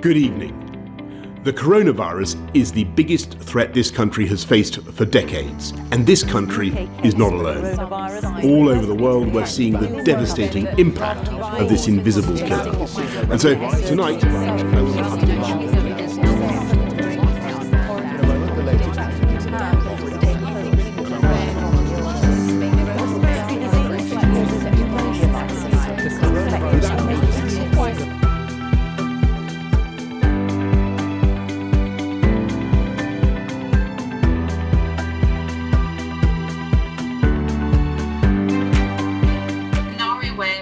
Good evening. The coronavirus is the biggest threat this country has faced for decades, and this country is not alone. All over the world, we're seeing the devastating impact of this invisible killer. And so tonight,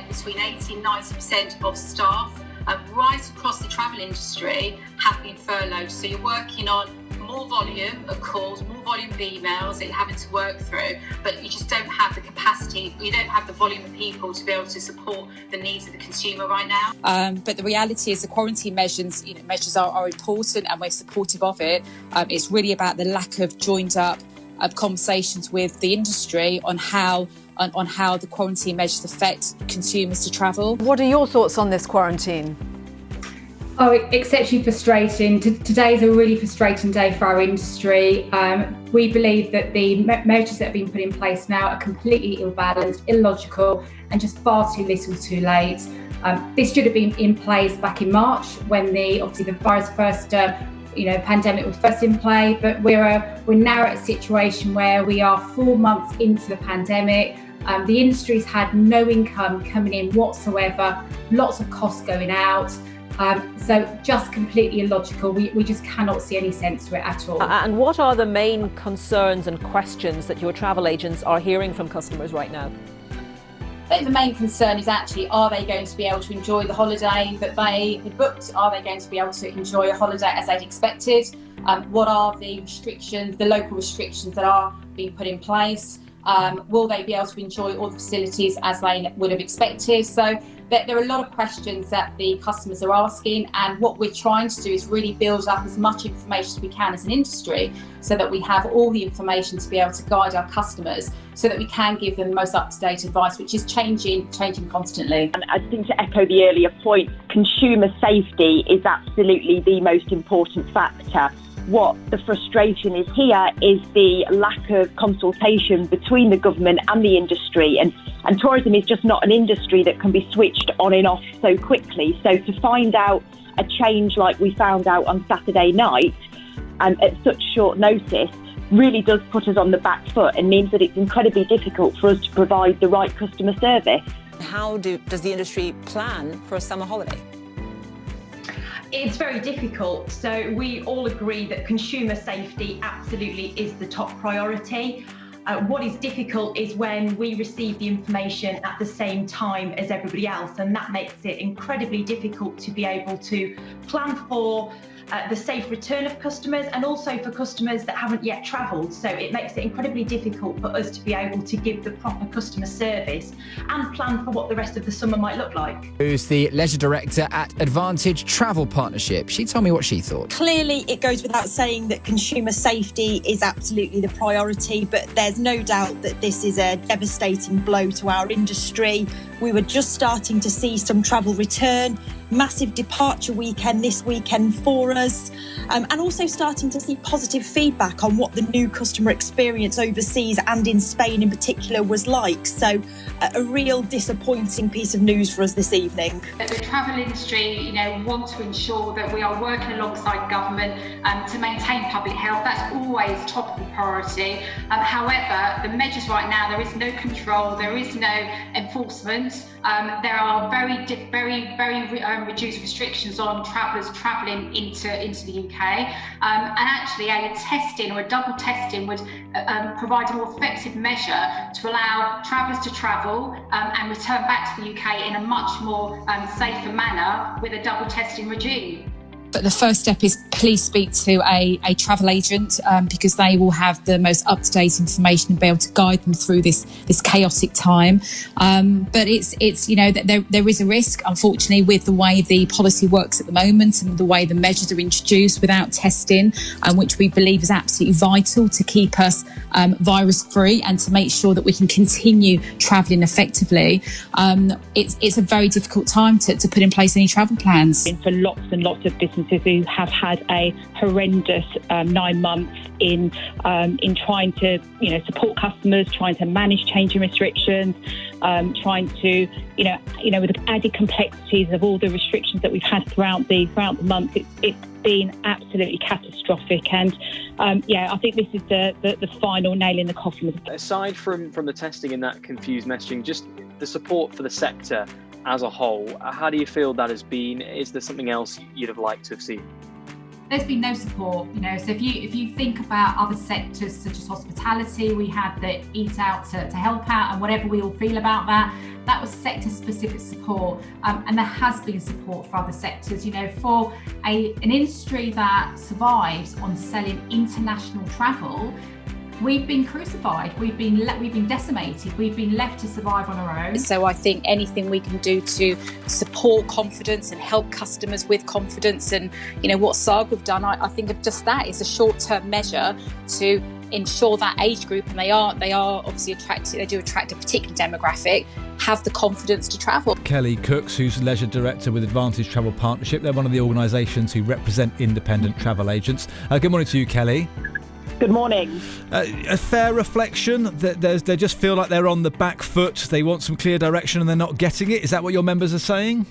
between 80 and 90% of staff right across the travel industry have been furloughed. So you're working on more volume of calls, more volume of emails that you're having to work through, but you just don't have the capacity, you don't have the volume of people to be able to support the needs of the consumer right now. But the reality is the quarantine measures, are important, and we're supportive of it. It's really about the lack of joined up conversations with the industry on how the quarantine measures affect consumers to travel. What are your thoughts on this quarantine? Oh, exceptionally frustrating. Today's a really frustrating day for our industry. We believe that the measures that have been put in place now are completely ill-balanced, illogical, and just far too little too late. This should have been in place back in March when the virus first pandemic was first in play, but we're now at a situation where we are 4 months into the pandemic. The industry's had no income coming in whatsoever, lots of costs going out. So just completely illogical. We just cannot see any sense to it at all. And what are the main concerns and questions that your travel agents are hearing from customers right now? I think the main concern is actually, are they going to be able to enjoy the holiday that they had booked? Are they going to be able to enjoy a holiday as they'd expected? What are the restrictions, the local restrictions that are being put in place? Will they be able to enjoy all the facilities as they would have expected? So there are a lot of questions that the customers are asking, and what we're trying to do is really build up as much information as we can as an industry so that we have all the information to be able to guide our customers so that we can give them the most up-to-date advice, which is changing constantly. And I think to echo the earlier point, consumer safety is absolutely the most important factor. What the frustration is here is the lack of consultation between the government and the industry, and tourism is just not an industry that can be switched on and off so quickly. So to find out a change like we found out on Saturday night and at such short notice really does put us on the back foot and means that it's incredibly difficult for us to provide the right customer service. How does the industry plan for a summer holiday? It's very difficult. So we all agree that consumer safety absolutely is the top priority. What is difficult is when we receive the information at the same time as everybody else, and that makes it incredibly difficult to be able to plan for the safe return of customers and also for customers that haven't yet travelled. So it makes it incredibly difficult for us to be able to give the proper customer service and plan for what the rest of the summer might look like. Who's the leisure director at Advantage Travel Partnership? She told me what she thought. Clearly, it goes without saying that consumer safety is absolutely the priority, but there's no doubt that this is a devastating blow to our industry. We were just starting to see some travel return, massive departure weekend this weekend for us, and also starting to see positive feedback on what the new customer experience overseas and in Spain in particular was like. So a real disappointing piece of news for us this evening. The travel industry, want to ensure that we are working alongside government to maintain public health. That's always top of the priority. However, the measures right now, there is no control, there is no enforcement. There are very reduced restrictions on travellers travelling into the UK, and actually a testing or a double testing would provide a more effective measure to allow travellers to travel and return back to the UK in a much more safer manner with a double testing regime. But the first step is please speak to a travel agent because they will have the most up-to-date information and be able to guide them through this chaotic time. But it's that there is a risk, unfortunately, with the way the policy works at the moment and the way the measures are introduced without testing, which we believe is absolutely vital to keep us virus-free and to make sure that we can continue travelling effectively. It's a very difficult time to put in place any travel plans. For lots and lots of businesses businesses who have had a horrendous 9 months in trying to, support customers, trying to manage changing restrictions, trying to, with the added complexities of all the restrictions that we've had throughout the month. It's been absolutely catastrophic, and I think this is the final nail in the coffin. Aside from the testing and that confused messaging, just the support for the sector as a whole, how do you feel that has been? Is there something else you'd have liked to have seen? There's been no support, so if you think about other sectors such as hospitality, we had the Eat Out to help out, and whatever we all feel about that was sector specific support, and there has been support for other sectors. For an industry that survives on selling international travel, we've been crucified, we've been decimated, we've been left to survive on our own. So I think anything we can do to support confidence and help customers with confidence, and what SAG have done, I think of just that is a short-term measure to ensure that age group, and they are obviously they do attract a particular demographic, have the confidence to travel. Kelly Cooks, who's Leisure Director with Advantage Travel Partnership, they're one of the organisations who represent independent travel agents. Good morning to you, Kelly. Good morning. A fair reflection that they just feel like they're on the back foot. They want some clear direction and they're not getting it. Is that what your members are saying?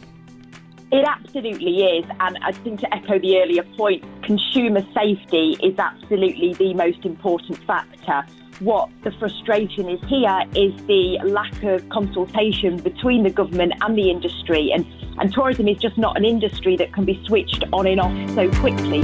It absolutely is. And I think, to echo the earlier point, consumer safety is absolutely the most important factor. What the frustration is here is the lack of consultation between the government and the industry. And tourism is just not an industry that can be switched on and off so quickly.